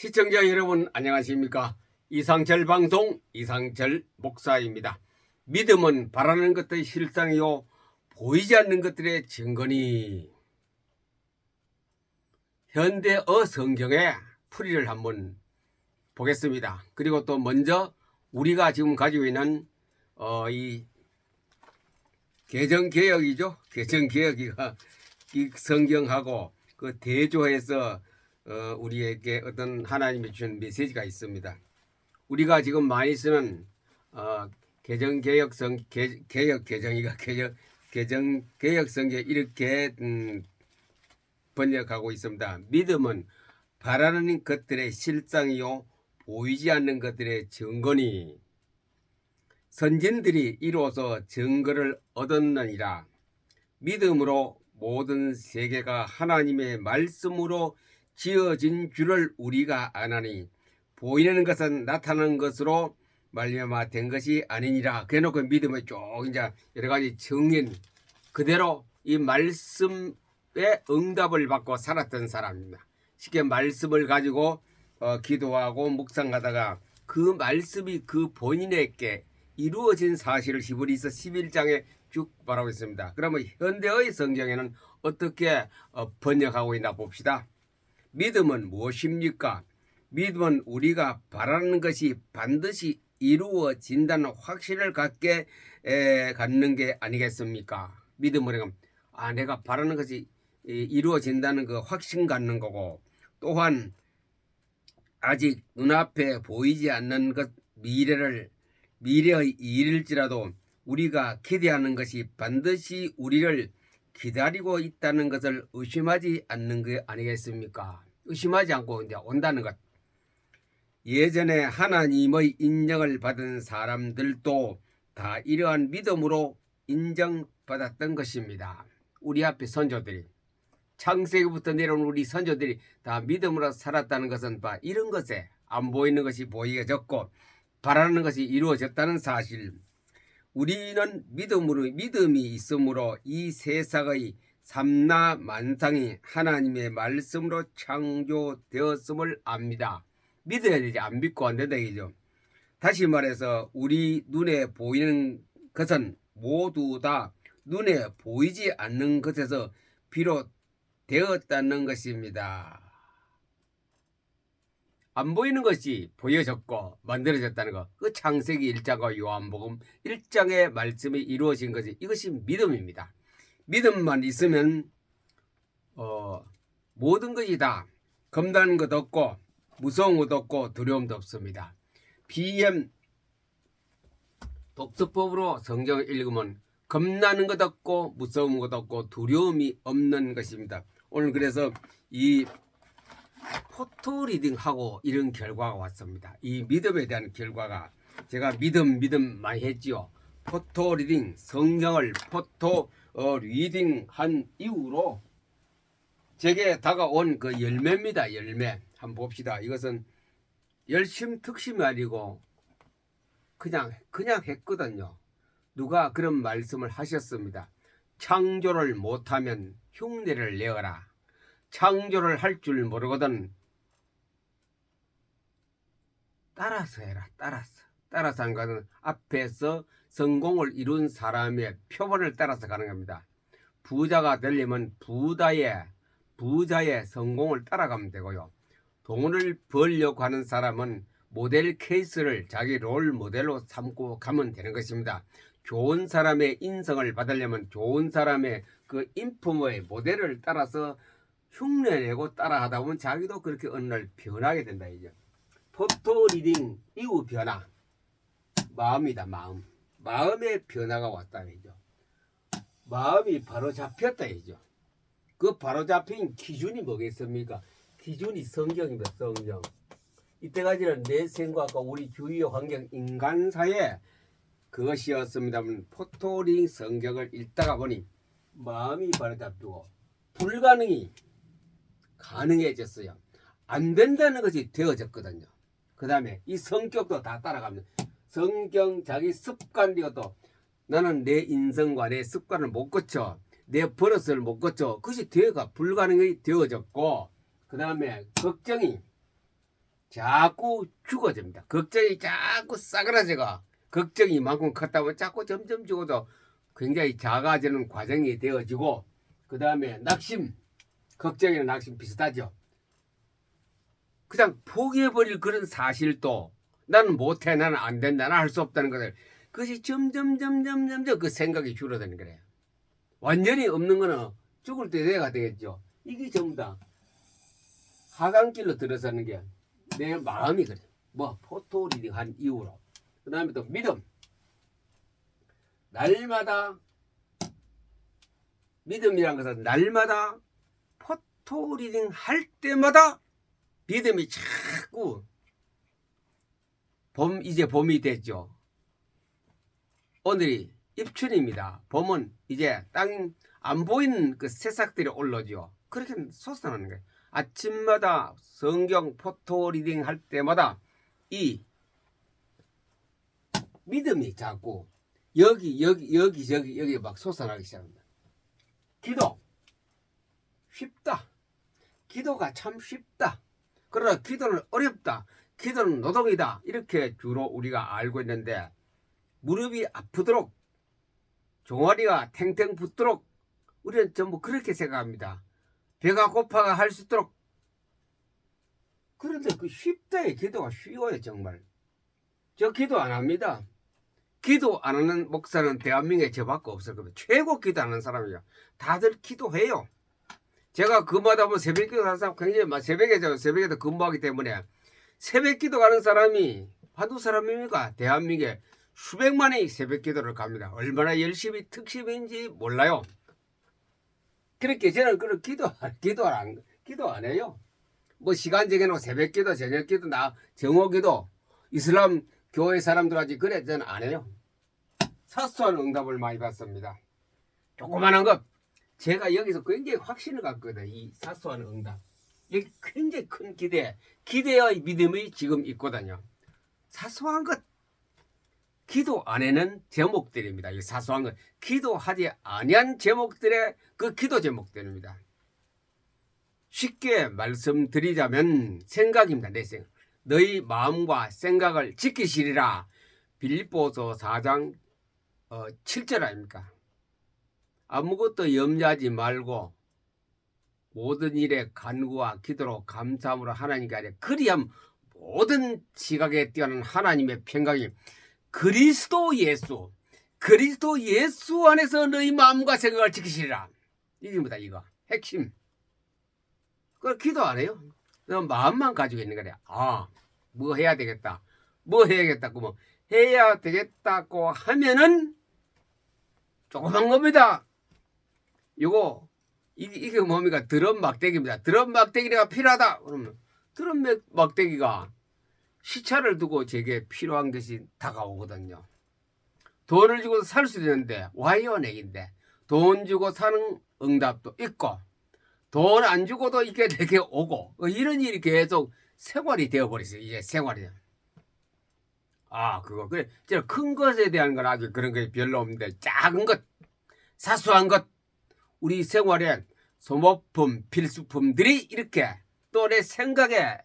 시청자 여러분 안녕하십니까? 이상철 방송 이상철 목사입니다. 믿음은 바라는 것들의 실상이요 보이지 않는 것들의 증거니. 현대어 성경의 풀이를 한번 보겠습니다. 그리고 또 먼저 우리가 지금 가지고 있는 이 개정개혁이죠. 개정개혁이가 이 성경하고 그 대조해서 우리에게 어떤 하나님이 주신 메시지가 있습니다. 우리가 지금 많이 쓰는 개정개혁성 개정개혁성경 이렇게 번역하고 있습니다. 믿음은 바라는 것들의 실상이요 보이지 않는 것들의 증거니 선진들이 이로써 증거를 얻었느니라. 믿음으로 모든 세계가 하나님의 말씀으로 지어진 줄을 우리가 아나니 보이는 것은 나타나는 것으로 말미암아 된 것이 아니니라. 그래놓고 믿음의 쭉 이제 여러 가지 증인 그대로 이 말씀의 응답을 받고 살았던 사람입니다. 쉽게 말씀을 가지고 기도하고 묵상하다가 그 말씀이 그 본인에게 이루어진 사실을 히브리서 11장에 쭉 말하고 있습니다. 그러면 현대의 성경에는 어떻게 번역하고 있나 봅시다. 믿음은 무엇입니까? 믿음은 우리가 바라는 것이 반드시 이루어진다는 확신을 갖는 게 아니겠습니까? 믿음은 내가 바라는 것이 이루어진다는 그 확신 갖는 거고, 또한 아직 눈앞에 보이지 않는 것 미래의 일일지라도 우리가 기대하는 것이 반드시 우리를 기다리고 있다는 것을 의심하지 않는 게 아니겠습니까? 의심하지 않고 이제 온다는 것. 예전에 하나님의 인정을 받은 사람들도 다 이러한 믿음으로 인정받았던 것입니다. 우리 앞에 선조들이 창세기부터 내려온 우리 선조들이 다 믿음으로 살았다는 것은 이런 것에 안 보이는 것이 보이어졌고 바라는 것이 이루어졌다는 사실. 우리는 믿음이 있으므로 이 세상의 삼라 만상이 하나님의 말씀으로 창조되었음을 압니다. 믿어야 되지. 안 믿고 안 된다 이죠. 다시 말해서 우리 눈에 보이는 것은 모두 다 눈에 보이지 않는 것에서 비롯되었다는 것입니다. 안 보이는 것이 보여졌고 만들어졌다는 것. 그 창세기 1장과 요한복음 1장의 말씀이 이루어진 것이 이것이 믿음입니다. 믿음만 있으면 모든 것이 다 겁나는 것 없고 무서운 것 없고 두려움도 없습니다. BM 독서법으로 성경을 읽으면 겁나는 것 없고 무서운 것 없고 두려움이 없는 것입니다. 오늘 그래서 이 포토 리딩하고 이런 결과가 왔습니다. 이 믿음에 대한 결과가 제가 믿음 많이 했지요. 포토 리딩 성경을 포토 리딩한 이후로 제게 다가온 그 열매입니다. 열매 한번 봅시다. 이것은 열심 특심이 아니고 그냥 했거든요. 누가 그런 말씀을 하셨습니다. 창조를 못하면 흉내를 내어라. 창조를 할 줄 모르거든 따라서 해라. 따라서 한 것은 앞에서 성공을 이룬 사람의 표본을 따라서 가는 겁니다. 부자가 되려면 부자의 성공을 따라가면 되고요. 돈을 벌려고 하는 사람은 모델 케이스를 자기 롤 모델로 삼고 가면 되는 것입니다. 좋은 사람의 인성을 받으려면 좋은 사람의 그 인품의 모델을 따라서 흉내내고 따라하다 보면 자기도 그렇게 어느 날 변하게 된다 이죠. 포토 리딩 이후 변화 마음이다. 마음의 변화가 왔다 이죠. 마음이 바로 잡혔다 이죠. 그 바로 잡힌 기준이 뭐겠습니까? 기준이 성경입니다. 성경. 이때까지는 내 생각과 우리 주위의 환경 인간사에 그것이었습니다만 포토 리딩 성경을 읽다가 보니 마음이 바로 잡히고 불가능이 가능해졌어요. 안 된다는 것이 되어졌거든요. 그 다음에 이 성격도 다 따라갑니다. 성경 자기 습관이고 또 나는 내 인성과 내 습관을 못 고쳐 내 버릇을 못 고쳐 그것이 불가능이 되어졌고 그 다음에 걱정이 자꾸 죽어집니다. 걱정이 자꾸 싸그라져가 걱정이 이만큼 컸다 보면 자꾸 점점 죽어도 굉장히 작아지는 과정이 되어지고 그 다음에 낙심, 걱정이나 낙심 비슷하죠. 그냥 포기해버릴 그런 사실도 나는 못해, 나는 안 된다, 나는 할 수 없다는 것을 그것이 점점 그 생각이 줄어드는 거래요. 완전히 없는 거는 죽을 때 내가 되겠죠. 이게 전부 다 하강길로 들어서는 게 내 마음이 그래. 뭐 포토 리딩 한 이후로 그 다음에 또 믿음. 날마다 믿음이란 것은 날마다 포토 리딩 할 때마다 믿음이 자꾸 이제 봄이 됐죠. 오늘이 입춘입니다. 봄은 이제 땅 안 보이는 그 새싹들이 올라오죠. 그렇게 솟아나는 거예요. 아침마다 성경 포토 리딩 할 때마다 이 믿음이 자꾸 여기 막 솟아나기 시작합니다. 기도 쉽다. 기도가 참 쉽다. 그러나 기도는 어렵다. 기도는 노동이다. 이렇게 주로 우리가 알고 있는데 무릎이 아프도록 종아리가 탱탱 붙도록 우리는 전부 그렇게 생각합니다. 배가 고파가 할 수 있도록. 그런데 그 쉽다의 기도가 쉬워요. 정말. 저 기도 안 합니다. 기도 안 하는 목사는 대한민국에 저밖에 없을 겁니다. 최고 기도하는 사람이요. 다들 기도해요. 제가 근무하다 보면 새벽 기도 하는 사람 굉장히 새벽에도 근무하기 때문에 새벽 기도 가는 사람이 한두 사람입니까? 대한민국에 수백만의 새벽 기도를 갑니다. 얼마나 열심히 특심인지 몰라요. 그렇게 저는 그런 기도 안 해요. 뭐 시간 정해놓고 새벽 기도, 저녁 기도, 정오 기도, 이슬람 교회 사람들하지 그래 저는 안 해요. 사소한 응답을 많이 받습니다. 조그만한 것. 제가 여기서 굉장히 확신을 갖거든. 이 사소한 응답. 여기 굉장히 큰 기대의 믿음이 지금 있거든요. 사소한 것. 기도 안에는 제목들입니다. 이 사소한 것. 기도하지 아니한 제목들의 그 기도 제목들입니다. 쉽게 말씀드리자면 생각입니다. 내 생각. 너희 마음과 생각을 지키시리라. 빌립보서 4장 7절 아닙니까? 아무것도 염려하지 말고 모든 일에 간구와 기도로 감사함으로 하나님께 하려. 그리함 모든 지각에 뛰어난 하나님의 평강이 그리스도 예수 안에서 너희 마음과 생각을 지키시리라. 이겁니다. 이거 핵심. 그걸 기도 안 해요. 마음만 가지고 있는 거래. 뭐 해야 되겠다. 뭐 해야겠다고 뭐 해야 되겠다고 하면은 조그만 겁니다. 이게 뭡니까? 드럼 막대기입니다. 드럼 막대기가 필요하다. 그러면 드럼 막대기가 시차를 두고 제게 필요한 것이 다가오거든요. 돈을 주고 살 수도 있는데 와이어넥인데 돈 주고 사는 응답도 있고 돈 안 주고도 이게 내게 오고 이런 일이 계속 생활이 되어버렸어요. 이제 생활이. 그거 그래. 큰 것에 대한 건 아주 그런 게 별로 없는데 작은 것, 사소한 것, 우리 생활에 소모품, 필수품들이 이렇게 또 내 생각에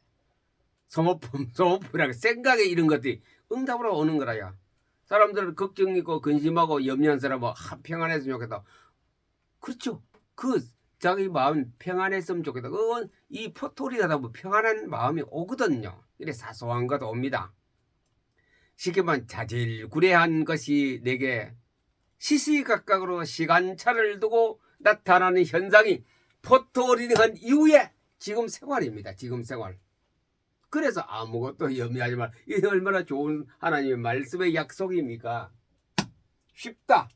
소모품이라고 생각에 이런 것들이 응답으로 오는 거라요. 사람들은 걱정 있고 근심하고 염려한 사람은 평안했으면 좋겠다. 그렇죠. 자기 마음 평안했으면 좋겠다. 그건 이 포토리하다 보면 평안한 마음이 오거든요. 이래 사소한 것도 옵니다. 쉽게 말하면 자질구레한 것이 내게 시시각각으로 시간차를 두고 나타나는 현상이 포토리딩한 이후에 지금 생활입니다. 지금 생활. 그래서 아무것도 염려하지 말. 이게 얼마나 좋은 하나님의 말씀의 약속입니까? 쉽다.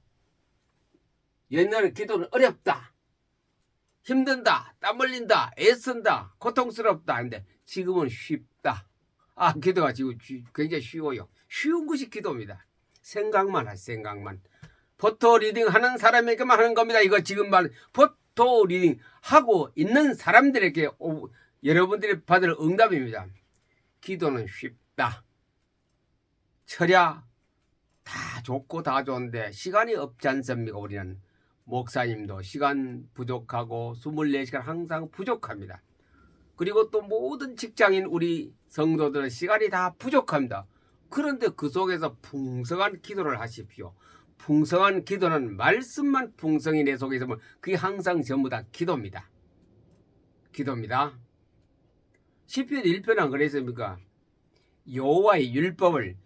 옛날에 기도는 어렵다. 힘든다. 땀 흘린다. 애쓴다. 고통스럽다. 근데 지금은 쉽다. 기도가 지금 굉장히 쉬워요. 쉬운 것이 기도입니다. 생각만 생각만. 포토 리딩 하는 사람에게만 하는 겁니다. 이거 지금 포토 리딩 하고 있는 사람들에게 여러분들이 받을 응답입니다. 기도는 쉽다. 철야 다 좋고 다 좋은데 시간이 없지 않습니까? 우리는 목사님도 시간 부족하고 24시간 항상 부족합니다. 그리고 또 모든 직장인 우리 성도들은 시간이 다 부족합니다. 그런데 그 속에서 풍성한 기도를 하십시오. 풍성한 기도는 말씀만 풍성히 내 속에 있으면 그게 항상 전부 다 기도입니다. 기도입니다. 시편 1편 안 그랬습니까? 여호와의 율법을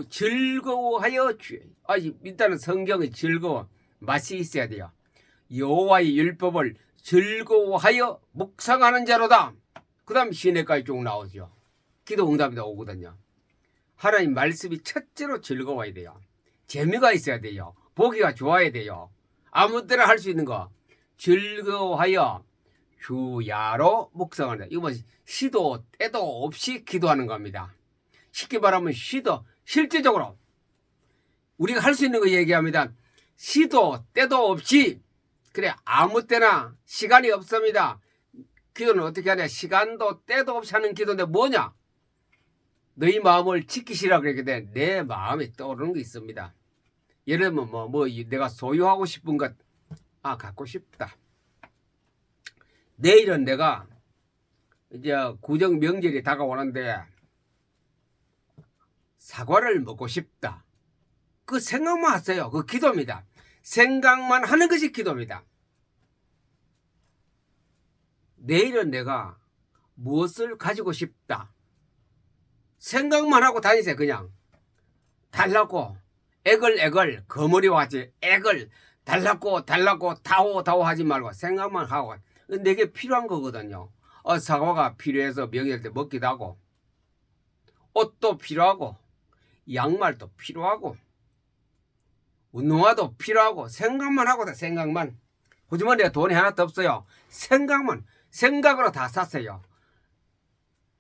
즐거워하여 일단은 성경이 즐거워 맛이 있어야 돼요. 여호와의 율법을 즐거워하여 묵상하는 자로다. 그 다음 시내까지 쭉 나오죠. 기도 응답이 오거든요. 하나님 말씀이 첫째로 즐거워야 돼요. 재미가 있어야 돼요. 보기가 좋아야 돼요. 아무 때나 할 수 있는 거 즐거워하여 주야로 묵상한다. 이거 뭐 시도 때도 없이 기도하는 겁니다. 쉽게 말하면 실제적으로 우리가 할 수 있는 거 얘기합니다. 시도 때도 없이 그래 아무 때나 시간이 없습니다. 기도는 어떻게 하냐? 시간도 때도 없이 하는 기도인데 뭐냐? 너희 마음을 지키시라 그랬는데 내 마음에 떠오르는 게 있습니다. 예를 들면 뭐 내가 소유하고 싶은 것 갖고 싶다. 내일은 내가 이제 구정 명절이 다가오는데 사과를 먹고 싶다. 그 생각만 하세요. 그 기도입니다. 생각만 하는 것이 기도입니다. 내일은 내가 무엇을 가지고 싶다. 생각만 하고 다니세요. 그냥 달라고 애글 거머리와 같이 애글 달라고 다오 하지 말고 생각만 하고 내게 필요한 거거든요. 사과가 필요해서 명절 때 먹기도 하고 옷도 필요하고 양말도 필요하고 운동화도 필요하고 생각만 하고 다 생각만. 하지만 내가 돈이 하나도 없어요. 생각으로 다 샀어요.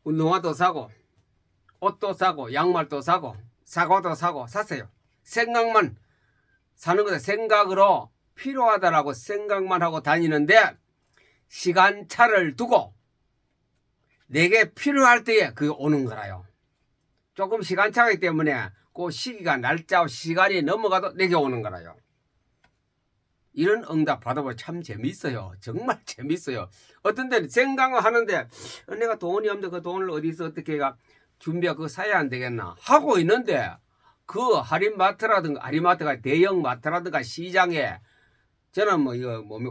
운동화도 사고 옷도 사고 양말도 사고 사과도 사고 샀어요. 생각만 사는 거다. 생각으로 필요하다라고 생각만 하고 다니는데 시간차를 두고 내게 필요할 때에 그게 오는 거라요. 조금 시간차이기 때문에 그 시기가 날짜와 시간이 넘어가도 내게 오는 거라요. 이런 응답 받아보면 참 재밌어요. 정말 재밌어요. 어떤 데는 생각을 하는데 내가 돈이 없는데 그 돈을 어디서 어떻게 준비하고 그거 사야 안 되겠나 하고 있는데 그 할인마트라든가 할인마트가 대형 마트라든가 시장에 저는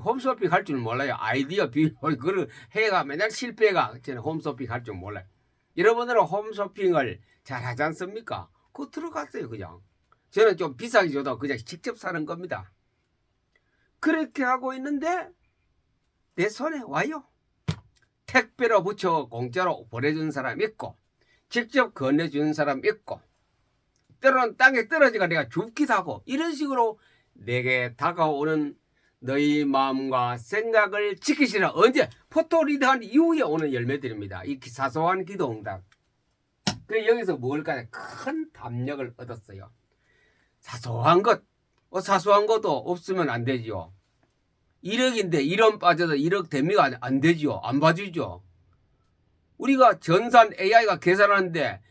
홈쇼핑 할 줄 몰라요. 아이디어 그걸 해가 맨날 실패가 저는 홈쇼핑 할 줄 몰라요. 여러분들은 홈쇼핑을 잘 하지 않습니까? 그거 들어갔어요. 그냥 저는 좀 비싸게 줘도 그냥 직접 사는 겁니다. 그렇게 하고 있는데 내 손에 와요. 택배로 붙여 공짜로 보내준 사람 있고 직접 건네준 사람 있고 때로는 땅에 떨어지가 내가 줍기도 하고 이런 식으로 내게 다가오는 너희 마음과 생각을 지키시라. 언제? 포토리드한 이후에 오는 열매들입니다. 이 사소한 기도 응답. 그래서 여기서 뭘까요? 큰 담력을 얻었어요. 사소한 것도 없으면 안 되죠. 1억인데 1원 빠져도 1억 됩니까? 안 되죠. 안 봐주죠. 우리가 전산 AI가 계산하는데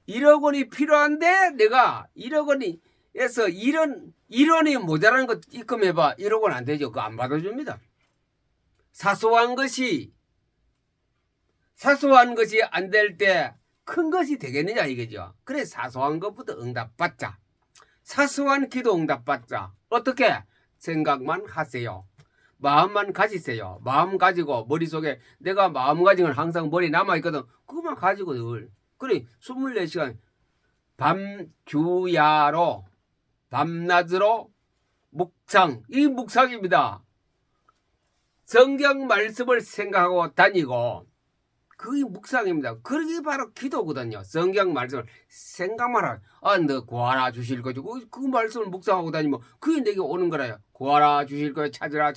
1억 원이 필요한데 내가 1억 원에서 1원이 모자라는 것 입금해봐. 1억 원 안 되죠. 그거 안 받아줍니다. 사소한 것이 안 될 때 큰 것이 되겠느냐 이거죠. 그래 사소한 것부터 응답받자. 사소한 기도 응답받자. 어떻게? 생각만 하세요. 마음만 가지세요. 마음 가지고 머릿속에 내가 마음 가진 건 항상 머리에 남아있거든. 그것만 가지고 늘. 그래 24시간 밤주야로 밤낮으로 묵상. 이 묵상입니다. 성경 말씀을 생각하고 다니고 그게 묵상입니다. 그게 바로 기도거든요. 성경 말씀을 생각만 하라. 너 구하라 주실 거지. 그 말씀을 묵상하고 다니면 그게 내게 오는 거라요. 구하라 주실 거예요. 찾으라.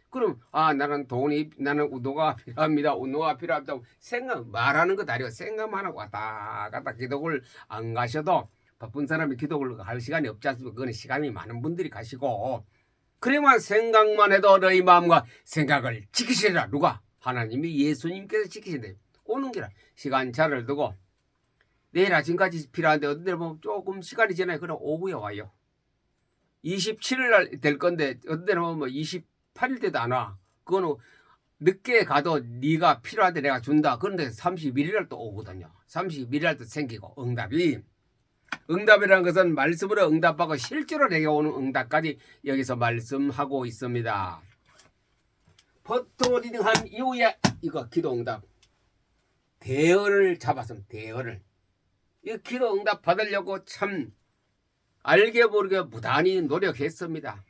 그럼 나는 운동화 필요합니다. 운동화 필요합니다. 생각 말하는 것 아니고 생각만 하고 왔다 갔다 기도를 안 가셔도 바쁜 사람이 기도를 할 시간이 없지 않습니까? 그건 시간이 많은 분들이 가시고 그래만 생각만 해도 너희 마음과 생각을 지키시라. 누가? 하나님이 예수님께서 지키신대. 오는 게라 시간차를 두고 내일 아침까지 필요한데 어떤 데는 보면 조금 시간이 지나요. 그럼 오후에 와요. 27일 날 될 건데 어떤 데는 보면 28일 때도 안 와. 그거는 늦게 가도 네가 필요한데 내가 준다. 그런데 31일 또 오거든요. 31일 또 생기고 응답이. 응답이라는 것은 말씀으로 응답하고 실제로 내게 오는 응답까지 여기서 말씀하고 있습니다. 포토 리딩한 이후에 이거 기도 응답 대열을 잡았습니다. 대열을. 이 기도 응답 받으려고 참 알게 모르게 무단히 노력했습니다.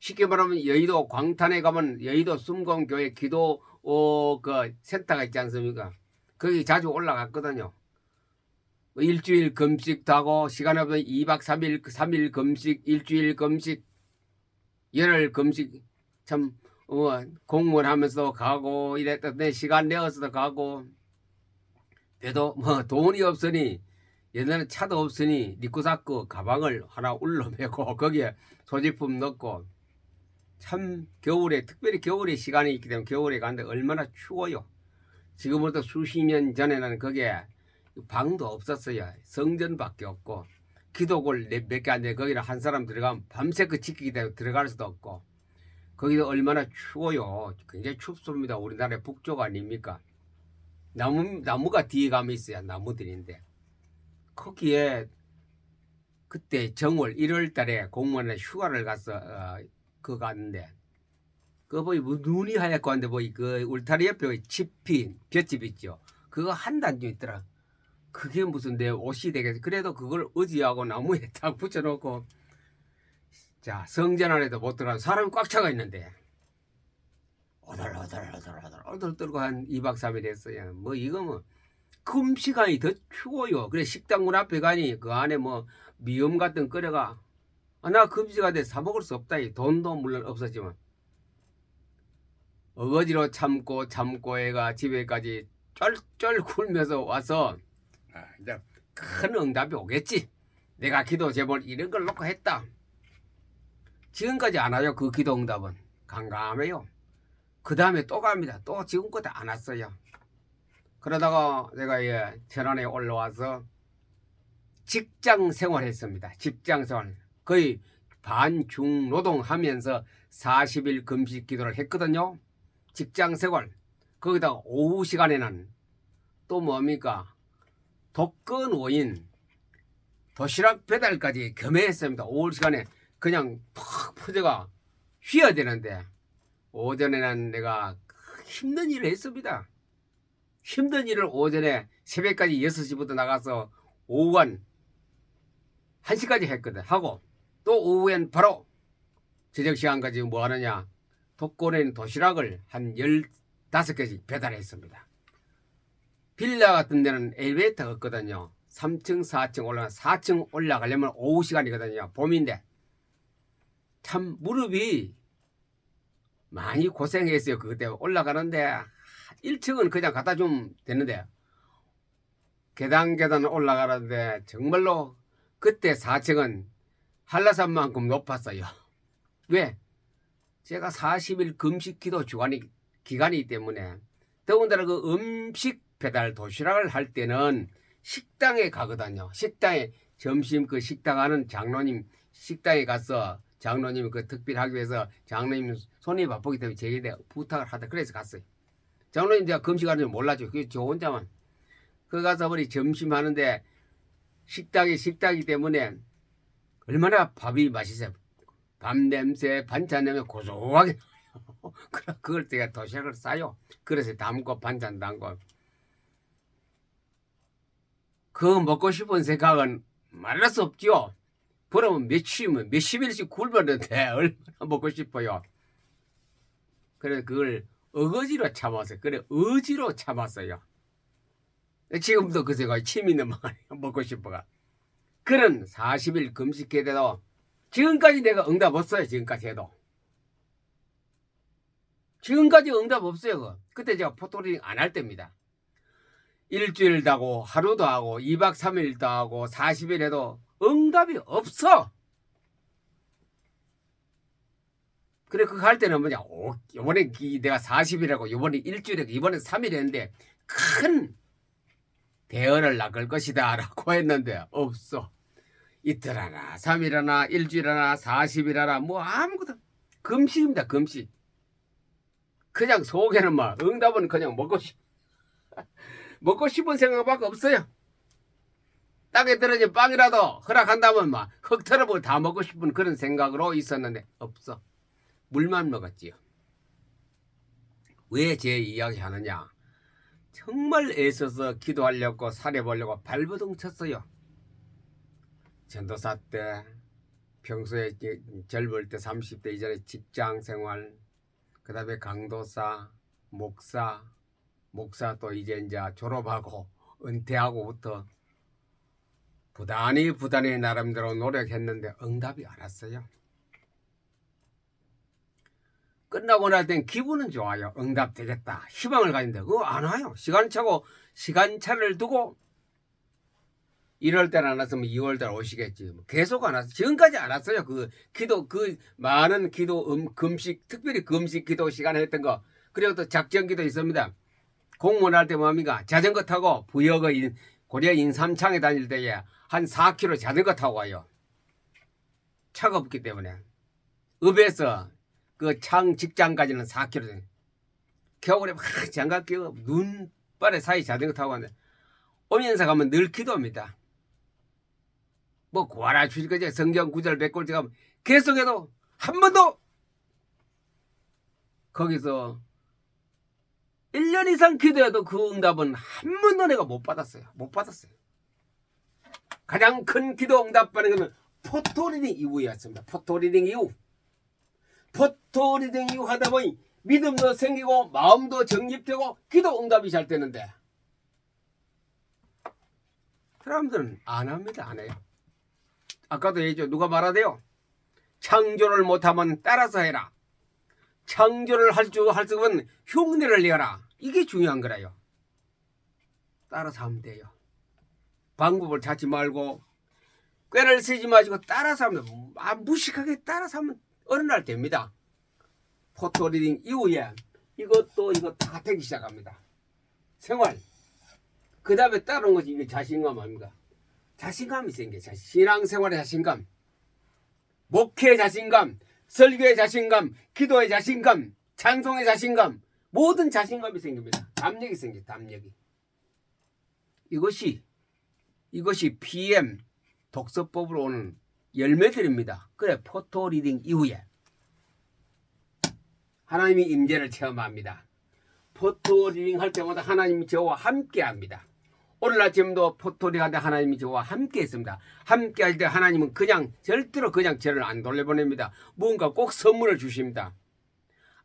쉽게 말하면 여의도 광탄에 가면 여의도 숨공교회 기도 그 센터가 있지 않습니까? 거기 자주 올라갔거든요. 일주일 금식도 하고 시간 없으면 2박 3일 3일 금식 일주일 금식 열흘 금식 참 공무원 하면서 가고 이랬던데 시간 내어서도 가고 그래도 뭐 돈이 없으니 옛날에 차도 없으니 니꾸사꾸 가방을 하나 울러매고 거기에 소지품 넣고 참 겨울에 특별히 겨울에 시간이 있기 때문에 겨울에 가는데 얼마나 추워요. 지금부터 수십 년 전에는 거기에 방도 없었어요. 성전밖에 없고 기도골 몇 개 안 돼. 거기는 한 사람 들어가면 밤새 그 지키기 때문에 들어갈 수도 없고 거기도 얼마나 추워요. 굉장히 춥습니다. 우리나라의 북쪽 아닙니까? 나무가 뒤에 가면 있어야 나무들인데 거기에 그때 정월 1월 달에 공무원에 휴가를 가서 그거 갔는데 그 뭐 눈이 하얗고 한데 뭐 그 울타리 옆에 짚인 볏짚 있죠. 그거 한 단좀 있더라. 그게 무슨 내 옷이 되겠어. 그래도 그걸 의지하고 나무에 딱 붙여놓고 자 성전 안에도 못 들어가면 사람이 꽉 차가 있는데 오돌 떨고 한 2박 3일 했어요. 뭐 이거 뭐 금시간이 더 추워요. 그래 식당 문 앞에 가니 그 안에 뭐 미음 같은 끓여가 나 금시간에 사 먹을 수 없다. 돈도 물론 없었지만 어거지로 참고 애가 집에까지 쩔쩔 굴면서 와서 이제 큰 응답이 오겠지. 내가 기도 제목 이런 걸 놓고 했다. 지금까지 안 와요. 그 기도 응답은 강감해요. 그 다음에 또 갑니다. 또 지금까지 안 왔어요. 그러다가 내가 천안에 올라와서 직장 생활했습니다. 직장 생활 거의 반중 노동하면서 40일 금식 기도를 했거든요. 직장 생활 거기다가 오후 시간에는 또 뭡니까 독거 노인 도시락 배달까지 겸해했습니다. 오후 시간에 그냥 팍 퍼져가 쉬어야 되는데 오전에는 내가 힘든 일을 했습니다. 힘든 일을 오전에 새벽까지 6시부터 나가서 오후한 1시까지 했거든. 하고 또 오후엔 바로 저녁시간까지 뭐 하느냐 독거노인 도시락을 한 15개씩 배달했습니다. 빌라 같은 데는 엘리베이터가 없거든요. 3층 4층 올라가 4층 올라가려면 오후 시간이거든요. 봄인데 참 무릎이 많이 고생했어요. 그때 올라가는데 1층은 그냥 갖다 주면 되는데 계단 올라가는데 정말로 그때 4층은 한라산만큼 높았어요. 왜? 제가 40일 금식 기도 기간이기 때문에 더군다나 그 음식 배달 도시락을 할 때는 식당에 가거든요. 식당에 점심 그 식당 하는 장로님 식당에 가서 장로님 그 특별하기 위해서 장로님 손이 바쁘기 때문에 제게 부탁을 하다 그래서 갔어요. 장로님 제가 금식하는 줄 몰랐죠. 그게 저 혼자만. 그 가서 우리 점심 하는데 식당이기 때문에 얼마나 밥이 맛있어요. 밥 냄새, 반찬 냄새 고소하게 나요. 그걸 제가 도시락을 싸요. 그래서 담고 반찬 담고. 그거 먹고 싶은 생각은 말할 수 없죠. 그러면 몇십 일씩 굶었는데 얼마나 먹고 싶어요. 그래서 그걸 어거지로 참았어요. 그래 의지로 참았어요. 지금도 그 생각이 침이 넘어가요. 먹고 싶어가. 그런 40일 금식해도 지금까지 내가 응답 없어요. 지금까지 해도. 지금까지 응답 없어요. 그때 제가 포토리딩 안 할 때입니다. 일주일도 하고 하루도 하고 2박 3일도 하고 40일 해도 응답이 없어. 그래 그거 할 때는 뭐냐 이번에 내가 40일하고 이번에 일주일하고 이번에 3일 했는데 큰 대언을 낚을 것이다 라고 했는데 없어. 이틀 하나 3일 하나 일주일 하나 40일 하나 뭐 아무것도 금식입니다. 금식. 그냥 속에는 막 응답은 그냥 먹고 싶은 생각밖에 없어요. 땅에 떨어진 빵이라도 허락한다면 막 흙 털어보고 다 먹고 싶은 그런 생각으로 있었는데 없어. 물만 먹었지요. 왜 제 이야기 하느냐? 정말 애써서 기도하려고 살해보려고 발버둥 쳤어요. 전도사 때, 평소에 젊을 때 30대 이전에 직장 생활, 그 다음에 강도사, 목사 또 이제 졸업하고 은퇴하고부터 부단히 나름대로 노력했는데 응답이 안 왔어요. 끝나고 날 땐 기분은 좋아요. 응답 되겠다. 희망을 가진데 그거 안 와요. 시간차를 두고 1월 달 안 왔으면 2월 달 오시겠지. 계속 안 왔어요. 지금까지 안 왔어요. 그 많은 기도 금식, 특별히 금식 기도 시간에 했던 거. 그리고 또 작전 기도 있습니다. 공무원 할 때 뭡니까? 자전거 타고 부여의 고려 인삼창에 다닐 때에 한 4km 자전거 타고 가요. 차가 없기 때문에. 읍에서 그 직장까지는 4km. 겨울에 막 장갑 끼고 눈발에 사이 자전거 타고 가는데 오면서 가면 늘 기도합니다. 뭐 구하라 주실 거지 성경 구절 100골 가면 계속해도 한 번도 거기서 1년 이상 기도해도 그 응답은 한 번도 내가 못 받았어요. 가장 큰 기도 응답 받는 것은 포토리딩 이후였습니다. 포토리딩 이후 하다 보니 믿음도 생기고 마음도 정립되고 기도 응답이 잘 되는데 사람들은 안 합니다. 안 해요. 아까도 얘기했죠. 누가 말하대요. 창조를 못하면 따라서 해라. 창조를 할 수 없으면 흉내를 내라. 이게 중요한 거라요. 따라서 하면 돼요. 방법을 찾지 말고 꾀를 쓰지 마시고 따라서 하면 무식하게 따라서 하면 어느 날 됩니다. 포토리딩 이후에 이거 다 되기 시작합니다. 생활. 그 다음에 따르는 것이 이게 자신감 아닙니까? 자신감이 생겨. 신앙생활의 자신감, 목회의 자신감, 설교의 자신감, 기도의 자신감, 찬송의 자신감, 모든 자신감이 생깁니다. 담력이 생겨. 담력이. 이것이 PM 독서법으로 오는 열매들입니다. 그래 포토리딩 이후에 하나님이 임재를 체험합니다. 포토리딩 할 때마다 하나님이 저와 함께합니다. 오늘 아침도 포토리딩 할 때 하나님이 저와 함께했습니다. 함께할 때 하나님은 절대로 저를 안 돌려보냅니다. 뭔가 꼭 선물을 주십니다.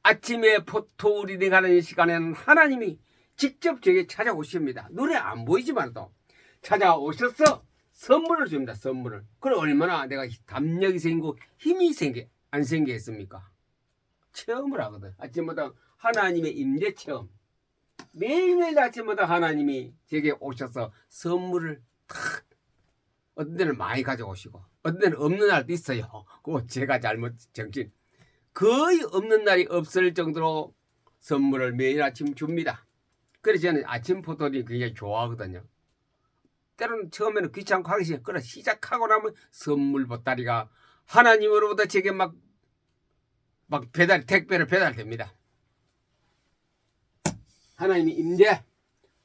아침에 포토리딩 하는 시간에는 하나님이 직접 저에게 찾아오십니다. 눈에 안 보이지만도 찾아오셔서 선물을 줍니다. 선물을. 그럼 얼마나 내가 담력이 생기고 힘이 안 생기겠습니까? 체험을 하거든. 아침마다 하나님의 임재 체험. 매일매일 아침마다 하나님이 제게 오셔서 선물을 탁 어떤 데는 많이 가져오시고 어떤 데는 없는 날도 있어요. 그거 제가 잘못 정신. 거의 없는 날이 없을 정도로 선물을 매일 아침 줍니다. 그래서 저는 아침 포토리 굉장히 좋아하거든요. 때로는 처음에는 귀찮고 하기 싫어요. 그러나 시작하고 나면 선물 보따리가 하나님으로부터 제게 막 택배를 배달됩니다. 하나님이 임재,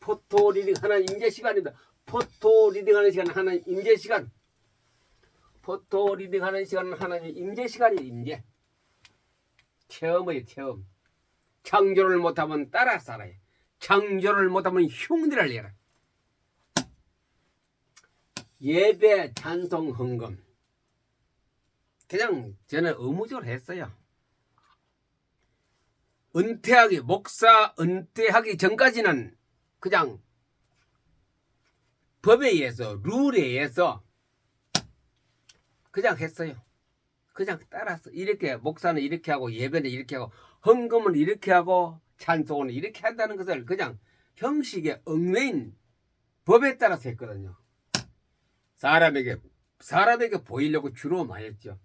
포토리딩 하나님 임재 시간입니다. 포토리딩 하는 시간은 하나님 임재 시간. 포토리딩 하는 시간은 하나님 임재 시간이에요. 임재. 체험이에요. 체험. 창조를 못하면 따라 살아요. 창조를 못하면 흉내를 내라. 예배, 찬송, 헌금. 그냥 저는 의무적으로 했어요. 목사 은퇴하기 전까지는 그냥 법에 의해서, 룰에 의해서 그냥 했어요. 그냥 따라서 이렇게 목사는 이렇게 하고 예배는 이렇게 하고 헌금은 이렇게 하고 찬송은 이렇게 한다는 것을 그냥 형식에 얽매인 법에 따라서 했거든요. 사람에게 보이려고 주로 많이 했죠.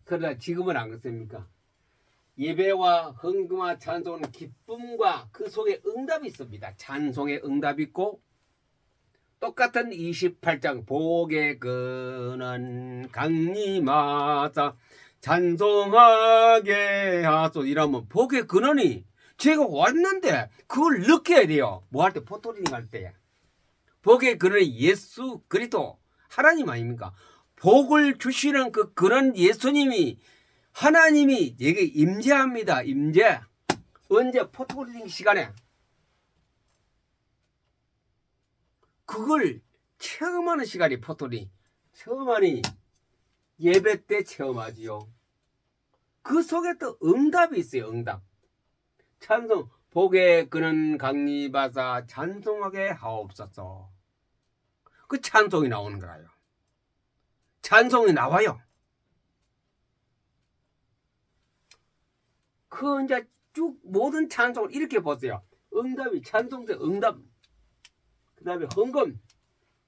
그러나 지금은 안 그렇습니까? 예배와 헌금과 찬송은 기쁨과 그 속에 응답이 있습니다. 찬송에 응답이 있고 똑같은 28장 복의 근원 강림하사 찬송하게 하소 이러면 복의 근원이 제가 왔는데 그걸 느껴야 돼요. 뭐 할 때? 포토리딩 할 때. 복의 근원이 예수 그리스도 하나님 아닙니까? 복을 주시는 그 근원 예수님이 하나님이 내게 임재합니다. 임재. 언제? 포토리딩 시간에. 그걸 체험하는 시간이 포토리딩. 체험하니 예배 때 체험하지요. 그 속에 또 응답이 있어요. 응답. 찬송. 복의 근원 강림하사 찬송하게 하옵소서. 그 찬송이 나오는 거라요. 찬송이 나와요. 그 이제 쭉 모든 찬송을 이렇게 보세요. 응답이 찬송 때 응답. 그 다음에 헌금.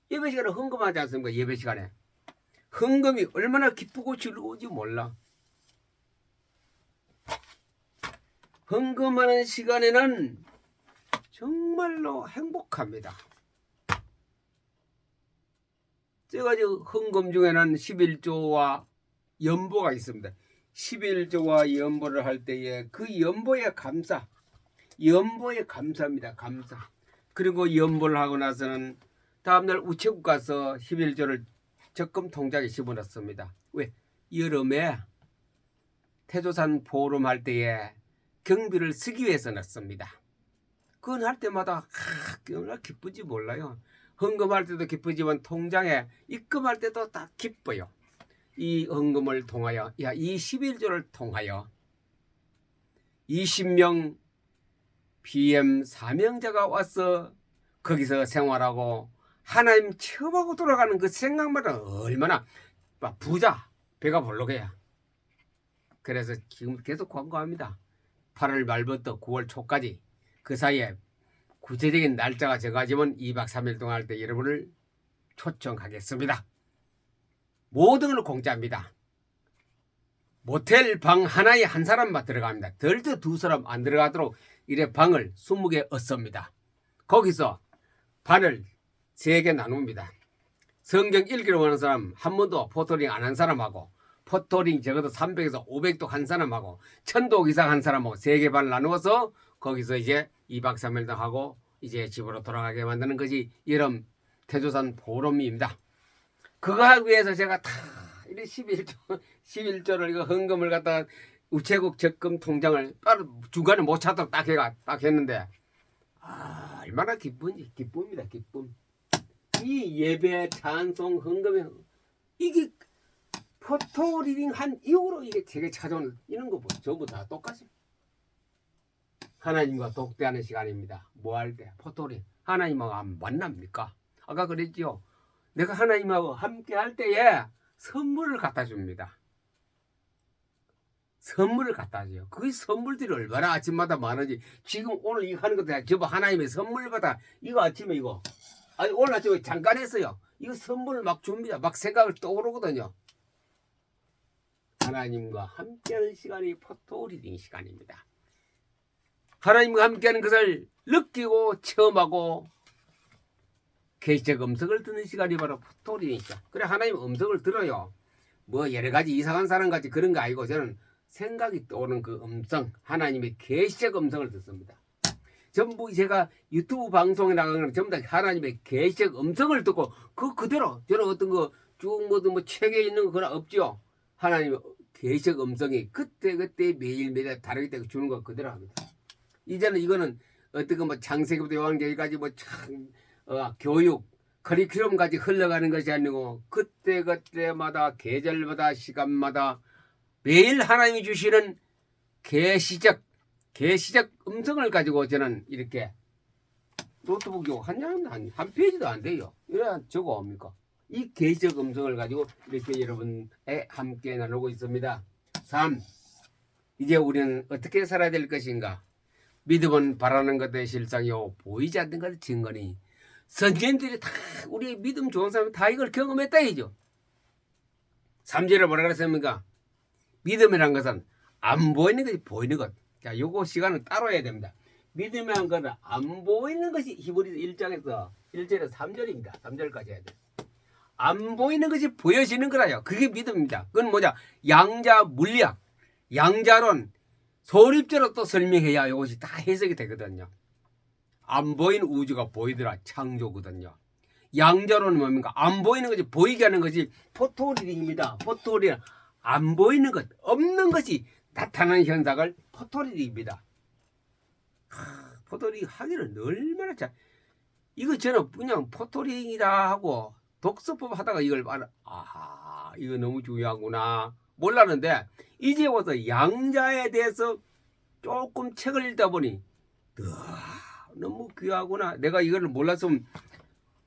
예배 시간에 헌금하지 않습니까? 예배 시간에. 헌금이 얼마나 기쁘고 즐거운지 몰라. 헌금하는 시간에는 정말로 행복합니다. 제가 헌금 중에는 11조와 연보가 있습니다. 11조와 연보를 할 때에 그 연보에 감사. 연보에 감사합니다. 감사. 그리고 연보를 하고 나서는 다음날 우체국 가서 11조를 적금 통장에 집어넣습니다. 왜? 여름에 태조산 보름 할 때에 경비를 쓰기 위해서 넣습니다. 그건 할 때마다 얼마나 기쁘지 몰라요. 헌금할 때도 기쁘지만 통장에 입금할 때도 딱 기뻐요. 이 헌금을 통하여, 이 11조를 통하여 20명 BM 사명자가 와서 거기서 생활하고 하나님 체험하고 돌아가는 그 생각마다 얼마나 부자, 배가 볼록해요. 그래서 지금 계속 광고합니다. 8월 말부터 9월 초까지 그 사이에 구체적인 날짜가 정해지면 2박 3일 동안 할 때 여러분을 초청하겠습니다. 모든 걸 공짜입니다. 모텔 방 하나에 한 사람만 들어갑니다. 절대 두 사람 안 들어가도록 이래 방을 20개 얻습니다. 거기서 반을 3개 나눕니다. 성경 읽기로 하는 사람 한 번도 포토링 안 한 사람하고 포토링 적어도 300에서 500독 한 사람하고 1000독 이상 한 사람하고 3개 반 나누어서 거기서 이제 2박 3일 하고 이제 집으로 돌아가게 만드는 것이 여름 태조산 보름입니다. 그거 하기 위해서 제가 다 11조를 이거 헌금을 갖다가 우체국 적금 통장을 따로 중간에 못 찾도록 딱 했는데 얼마나 기쁜지. 기쁨입니다. 기쁨. 이 예배 찬송 헌금에 이게 포토리딩 한 이후로 이게 제게 찾아오는 이런 거 전부 다 똑같아요. 하나님과 독대하는 시간입니다. 뭐 할 때? 포토링. 하나님하고 안 만납니까? 아까 그랬지요. 내가 하나님하고 함께 할 때에 선물을 갖다 줍니다. 선물을 갖다 줘요. 그 선물들이 얼마나 아침마다 많은지. 지금 오늘 이거 하는 것도 저거 하나님의 선물 받아. 이거 아침에 이거. 아니 오늘 아침에 잠깐 했어요. 이거 선물을 막 줍니다. 막 생각을 떠오르거든요. 하나님과 함께하는 시간이 포토리딩 시간입니다. 하나님과 함께하는 것을 느끼고 체험하고 계시적 음성을 듣는 시간이 바로 포토리딩 시간. 그래 하나님 음성을 들어요. 뭐 여러 가지 이상한 사람 같이 그런 거 아니고 저는 생각이 떠오르는 그 음성, 하나님의 계시적 음성을 듣습니다. 전부 제가 유튜브 방송에 나가는 건 전부 다 하나님의 계시적 음성을 듣고 그 그대로 저는 어떤 거 쭉 뭐 책에 있는 거 그런 없죠. 하나님의 계시적 음성이 그때 매일매일 다르기 때문에 주는 거 그대로 합니다. 이제는 이거는 어떻게 뭐 창세기부터 요한계시까지 뭐 참 교육 커리큘럼까지 흘러가는 것이 아니고 그때마다 계절마다 시간마다 매일 하나님이 주시는 계시적 음성을 가지고 저는 이렇게 노트북이 한 페이지도 안 돼요. 이래야 저거 뭡니까? 이 계시적 음성을 가지고 이렇게 여러분에 함께 나누고 있습니다. 3. 이제 우리는 어떻게 살아야 될 것인가? 믿음은 바라는 것의 실상이요 보이지 않는 것의 증거니. 선지자들이 다 우리 믿음 좋은 사람 다 이걸 경험했다 이죠. 3절에 뭐라 그랬습니까? 믿음이란 것은 안 보이는 것이 보이는 것. 자, 요거 시간은 따로 해야 됩니다. 믿음이란 것은 안 보이는 것이 히브리서 1장에서 1절에서 3절입니다. 3절까지 해야 돼요. 안 보이는 것이 보여지는 거라요. 그게 믿음입니다. 그건 뭐냐? 양자 물리학, 양자론, 소립제로 또 설명해야 이것이 다 해석이 되거든요. 안 보이는 우주가 보이더라 창조거든요. 양자론은 뭡니까? 안 보이는 것이 보이게 하는 것이 포토리딩입니다. 포토리딩, 안 보이는 것, 없는 것이 나타나는 현상을 포토리딩입니다. 포토리딩 하기는 얼마나 잘. 이거 저는 그냥 포토리딩이다 하고 독서법 하다가 이걸 아하, 이거 너무 중요하구나 몰랐는데 이제 와서 양자에 대해서 조금 책을 읽다 보니 너무 귀하구나. 내가 이걸 몰랐으면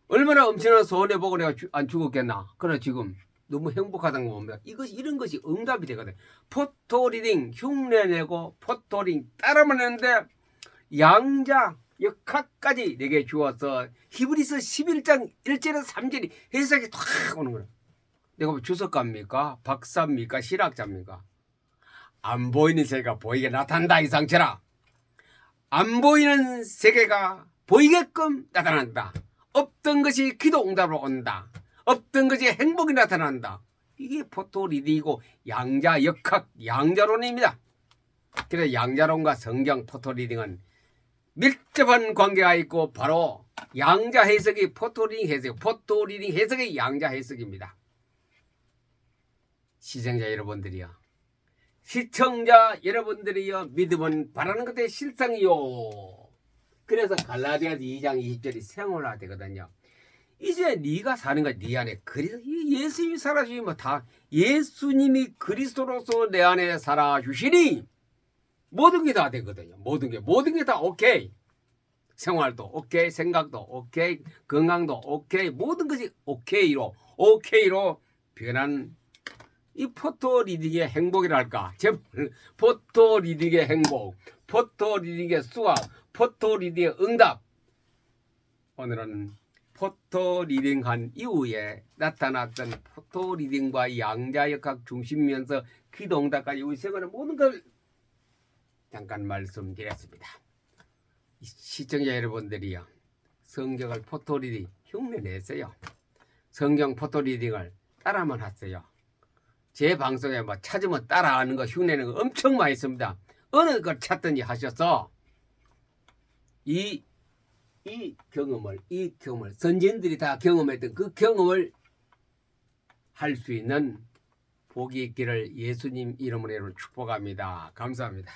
얼마나 엄청난 손해보고 내가 안 죽었겠나. 그러나 지금 너무 행복하다는 거 봅니다. 이런 것이 응답이 되거든. 포토리딩 흉내내고 포토리딩 따라만 했는데 양자 역학까지 내게 주어서 히브리서 11장 1절에서 3절이 해석이 탁 오는 거예요. 내가 뭐 주석가입니까? 박사입니까? 실학자입니까? 안 보이는 세계가 보이게 나타난다 이 상처라. 안 보이는 세계가 보이게끔 나타난다. 없던 것이 기도 응답으로 온다. 없던 것이 행복이 나타난다. 이게 포토리딩이고 양자 역학 양자론입니다. 그래서 양자론과 성경 포토리딩은 밀접한 관계가 있고 바로 양자 해석이 포토리딩 해석, 포토리딩 해석이 양자 해석입니다. 시청자 여러분들이요, 시청자 여러분들이요, 믿음은 바라는 것의 실상이요. 그래서 갈라디아서 2장 20절이 생활화 되거든요. 이제 네가 사는 거 네 안에 예수님이 살아주시면 다 예수님이 그리스도로서 내 안에 살아주시니 모든 게 다 되거든요. 모든 게 다 오케이. 생활도 오케이, 생각도 오케이, 건강도 오케이, 모든 것이 오케이로 변한 이 포토리딩의 행복이랄까. 포토리딩의 행복, 포토리딩의 수학, 포토리딩의 응답. 오늘은 포토리딩한 이후에 나타났던 포토리딩과 양자역학 중심면서 기도응답까지 우리 생활의 모든 걸 잠깐 말씀드렸습니다. 시청자 여러분들이요, 성경을 포토리딩 흉내냈어요. 성경 포토리딩을 따라만 했어요. 제 방송에 뭐 찾으면 따라하는 거 흉내내는 거 엄청 많이 있습니다. 어느 걸 찾든지 하셔서 이 경험을 선진들이 다 경험했던 그 경험을 할 수 있는 복이 있기를 예수님 이름으로 축복합니다. 감사합니다.